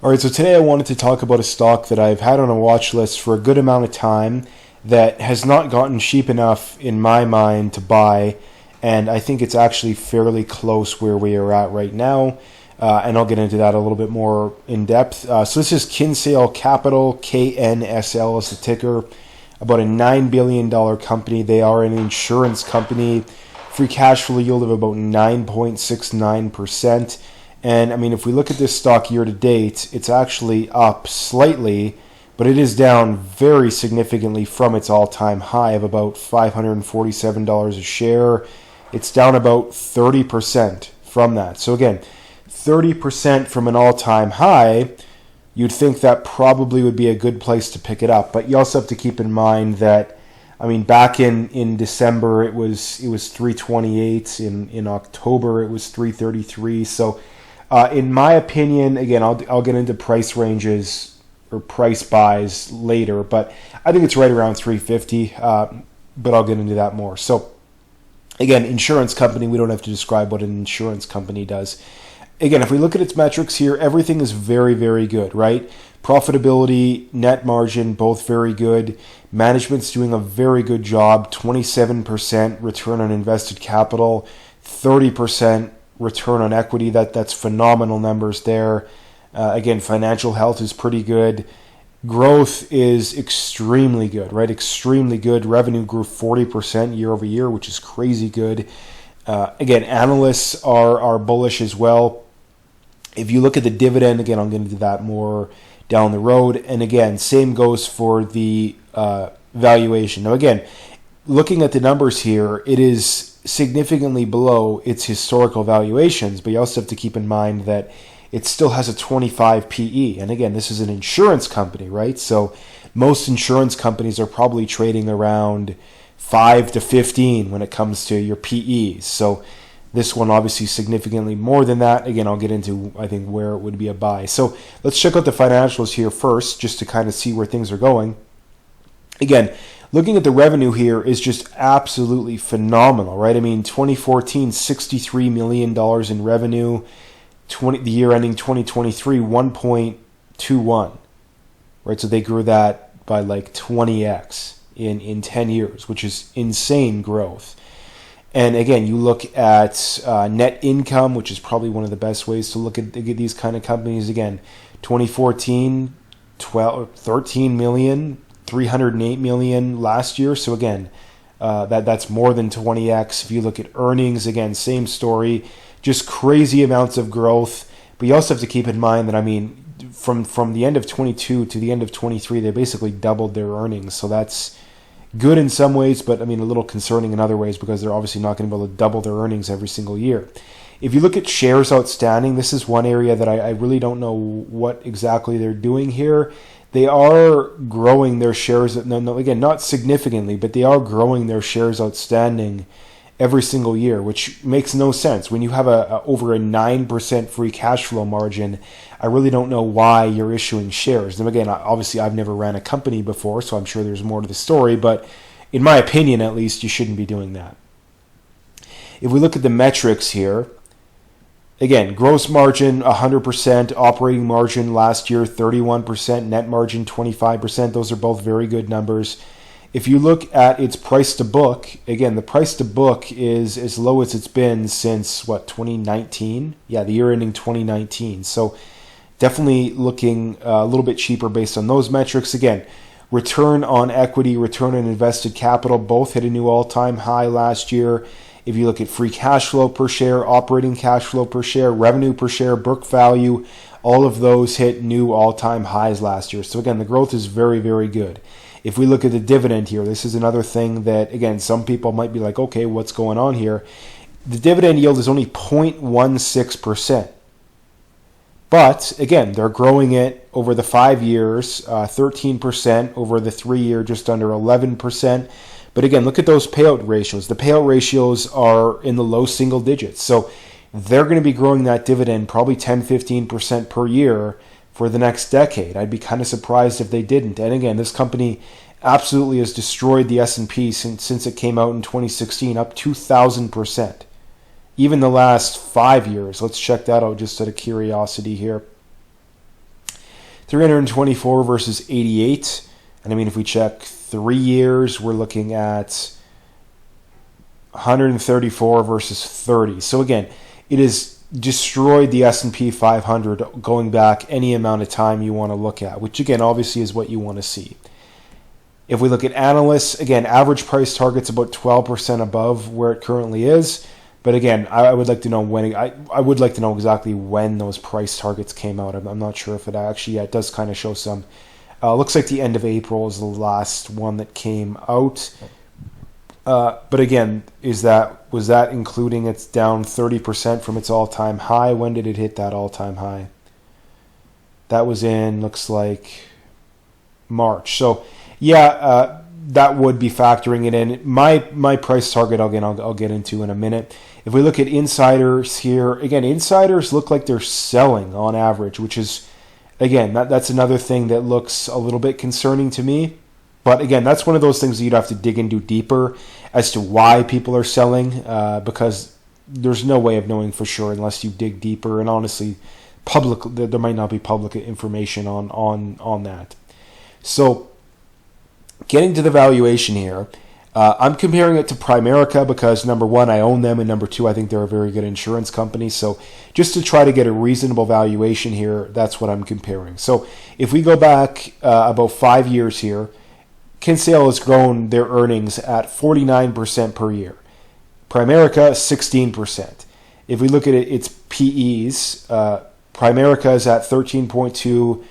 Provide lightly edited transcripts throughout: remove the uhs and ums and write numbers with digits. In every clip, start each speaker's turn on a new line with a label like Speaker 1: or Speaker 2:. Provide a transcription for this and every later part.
Speaker 1: All right, so today I wanted to talk about a stock that I've had on a watch list for a good amount of time that has not gotten cheap enough in my mind to buy, and I think it's actually fairly close where we are at right now, and I'll get into that a little bit more in depth. So this is Kinale Capital, KNSL is the ticker, about a $9 billion company. They are an insurance company, free cash flow yield of about 9.69%. And I mean, if we look at this stock year to date, it's actually up slightly, but it is down very significantly from its all-time high of about $547 a share. It's down about 30% from that. So again, 30% from an all-time high, you'd think that probably would be a good place to pick it up. But you also have to keep in mind that, I mean, back in December, it was 328. In October, it was 333. So in my opinion, again, I'll get into price ranges or price buys later, but I think it's right around 350, but I'll get into that more. So again, insurance company, we don't have to describe what an insurance company does. Again, if we look at its metrics here, everything is very, very good, right? Profitability, net margin, both very good. Management's doing a very good job, 27% return on invested capital, 30% return on equity. That's phenomenal numbers there. Again, financial health is pretty good. Growth is extremely good, right? Extremely good. Revenue grew 40% year over year, which is crazy good. Again, analysts are bullish as well. If you look at the dividend, again, I'm going to do that more down the road. And again, same goes for the valuation. Now, again, looking at the numbers here, it is significantly below its historical valuations, but you also have to keep in mind that it still has a 25 PE. And again, this is an insurance company, right? So most insurance companies are probably trading around 5 to 15 when it comes to your PEs. So this one obviously significantly more than that. Again, I'll get into, I think, where it would be a buy. So let's check out the financials here first, just to kind of see where things are going. Again, looking at the revenue here is just absolutely phenomenal, right? I mean, 2014, $63 million in revenue. The year ending 2023, 1.21, right? So they grew that by like 20x in 10 years, which is insane growth. And again, you look at net income, which is probably one of the best ways to look at these kind of companies. Again, 2014, 13 million. 308 million last year. So again, that's more than 20x. If you look at earnings, again, same story, just crazy amounts of growth. But you also have to keep in mind that, I mean, from the end of 22 to the end of 23, they basically doubled their earnings. So that's good in some ways, but I mean, a little concerning in other ways, because they're obviously not going to be able to double their earnings every single year. If you look at shares outstanding, this is one area that I really don't know what exactly they're doing here. They are growing their shares, again, not significantly, but they are growing their shares outstanding every single year, which makes no sense. When you have over a 9% free cash flow margin, I really don't know why you're issuing shares. And again, obviously, I've never ran a company before, so I'm sure there's more to the story, but in my opinion, at least, you shouldn't be doing that. If we look at the metrics here, again, gross margin 100%, operating margin last year 31%, net margin 25%. Those are both very good numbers. If you look at its price to book, again, the price to book is as low as it's been since, 2019? Yeah, the year ending 2019. So definitely looking a little bit cheaper based on those metrics. Again, return on equity, return on invested capital, both hit a new all-time high last year. If you look at free cash flow per share, operating cash flow per share, revenue per share, book value, all of those hit new all-time highs last year. So again, the growth is very, very good. If we look at the dividend here, this is another thing that, again, some people might be like, okay, what's going on here? The dividend yield is only 0.16%. But again, they're growing it over the 5 years, 13%, over the 3 year, just under 11%. But again, look at those payout ratios. The payout ratios are in the low single digits. So they're going to be growing that dividend probably 10-15% per year for the next decade. I'd be kind of surprised if they didn't. And again, this company absolutely has destroyed the S&P since it came out in 2016, up 2,000%. Even the last 5 years. Let's check that out just out of curiosity here. 324 versus 88. And I mean, if we check 3 years, we're looking at 134 versus 30. So again, it has destroyed the S&P 500 going back any amount of time you want to look at, which again, obviously is what you want to see. If we look at analysts, again, average price target's about 12% above where it currently is. But again, I would like to know when. I would like to know exactly when those price targets came out. I'm not sure if it actually. Yeah, it does kind of show some. Looks like the end of April is the last one that came out. But again, was that including it's down 30% from its all-time high? When did it hit that all-time high? That was in, looks like, March. So yeah, that would be factoring it in. My price target, again, I'll get into in a minute. If we look at insiders here, again, insiders look like they're selling on average, which is, again, that's another thing that looks a little bit concerning to me. But again, that's one of those things that you'd have to dig into deeper as to why people are selling, because there's no way of knowing for sure unless you dig deeper. And honestly, there might not be public information on that. So getting to the valuation here, I'm comparing it to Primerica because, number one, I own them, and number two, I think they're a very good insurance company. So just to try to get a reasonable valuation here, that's what I'm comparing. So if we go back about 5 years here, Kinale has grown their earnings at 49% per year. Primerica, 16%. If we look at its PEs, Primerica is at 13.2,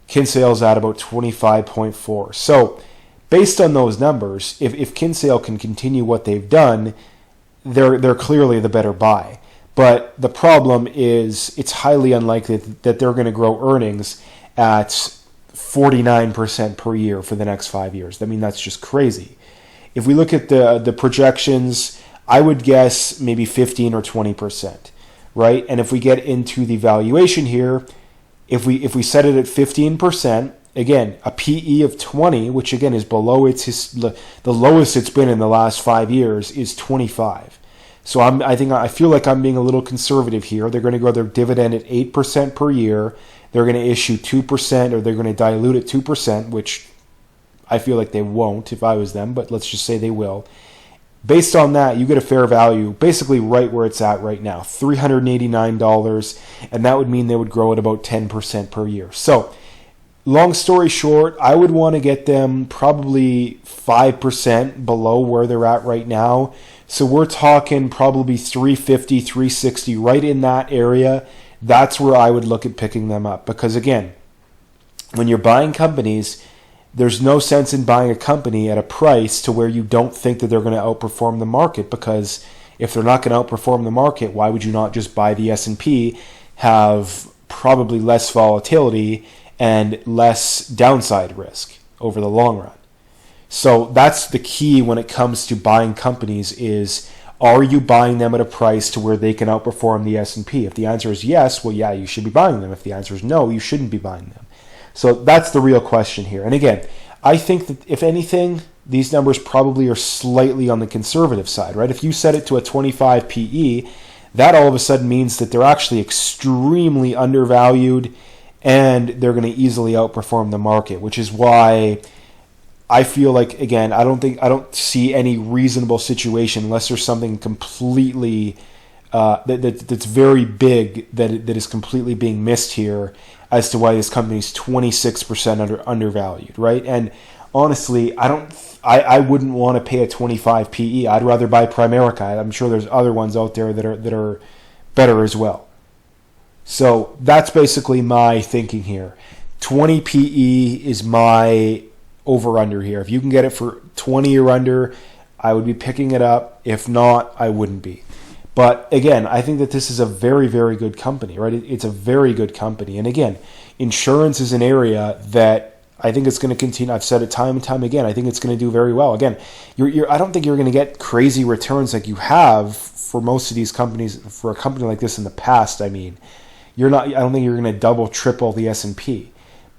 Speaker 1: Kinale is at about 25.4. So based on those numbers, if Kinale can continue what they've done, they're clearly the better buy. But the problem is it's highly unlikely that they're going to grow earnings at 49% per year for the next 5 years. I mean, that's just crazy. If we look at the projections, I would guess maybe 15 or 20%, right? And if we get into the valuation here, if we set it at 15%, again, a PE of 20, which again is below the lowest it's been in the last 5 years, is 25. So I feel like I'm being a little conservative here. They're going to grow their dividend at 8% per year. They're going to issue 2%, or they're going to dilute at 2%, which I feel like they won't if I was them, but let's just say they will. Based on that, you get a fair value basically right where it's at right now, $389, and that would mean they would grow at about 10% per year. So long story short, I would want to get them probably 5% below where they're at right now. So we're talking probably 350, 360, right in that area. That's where I would look at picking them up. Because again, when you're buying companies, there's no sense in buying a company at a price to where you don't think that they're going to outperform the market. Because if they're not going to outperform the market, why would you not just buy the S&P, have probably less volatility and less downside risk over the long run? So that's the key when it comes to buying companies is, are you buying them at a price to where they can outperform the S&P? If the answer is yes, well, yeah, you should be buying them. If the answer is no, you shouldn't be buying them. So that's the real question here. And again, I think that if anything, these numbers probably are slightly on the conservative side, right? If you set it to a 25 PE, that all of a sudden means that they're actually extremely undervalued and they're going to easily outperform the market, which is why I feel like, again, I don't see any reasonable situation unless there's something completely that's very big that is completely being missed here as to why this company is 26% undervalued, right? And honestly, I wouldn't want to pay a 25 PE. I'd rather buy Primerica. I'm sure there's other ones out there that are better as well. So that's basically my thinking here. 20 PE is my over-under here. If you can get it for 20 or under, I would be picking it up. If not, I wouldn't be. But again, I think that this is a very, very good company, right? It's a very good company. And again, insurance is an area that I think it's going to continue. I've said it time and time again. I think it's going to do very well. Again, I don't think you're going to get crazy returns like you have for most of these companies, for a company like this in the past. I mean, I don't think you're going to double, triple the S&P.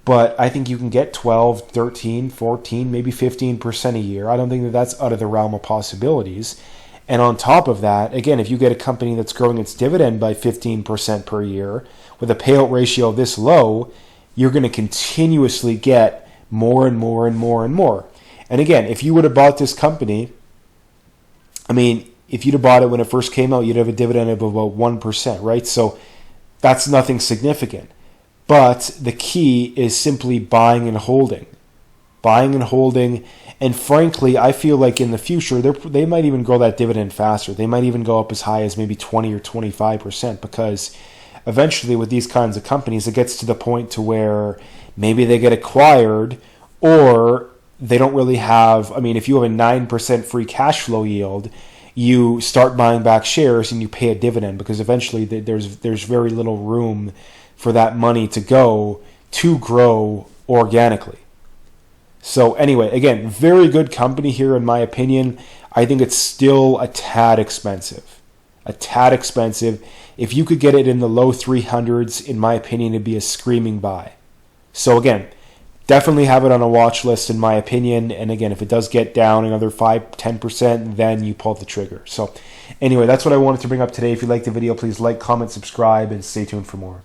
Speaker 1: But I think you can get 12, 13, 14, maybe 15% a year. I don't think that that's out of the realm of possibilities. And on top of that, again, if you get a company that's growing its dividend by 15% per year with a payout ratio this low, you're going to continuously get more and more and more and more. And again, if you would have bought this company, I mean, if you'd have bought it when it first came out, you'd have a dividend of about 1%, right? So that's nothing significant. But the key is simply buying and holding. Buying and holding. And frankly, I feel like in the future, they might even grow that dividend faster. They might even go up as high as maybe 20 or 25%, because eventually with these kinds of companies, it gets to the point to where maybe they get acquired, or they don't really have, I mean, if you have a 9% free cash flow yield, you start buying back shares and you pay a dividend, because eventually there's very little room for that money to grow organically. So anyway, again, very good company here in my opinion. I think it's still a tad expensive. A tad expensive. If you could get it in the low 300s, in my opinion, it'd be a screaming buy. So again, definitely have it on a watch list in my opinion. And again, if it does get down another 5-10%, then you pull the trigger. So anyway, that's what I wanted to bring up today. If you liked the video, please like, comment, subscribe, and stay tuned for more.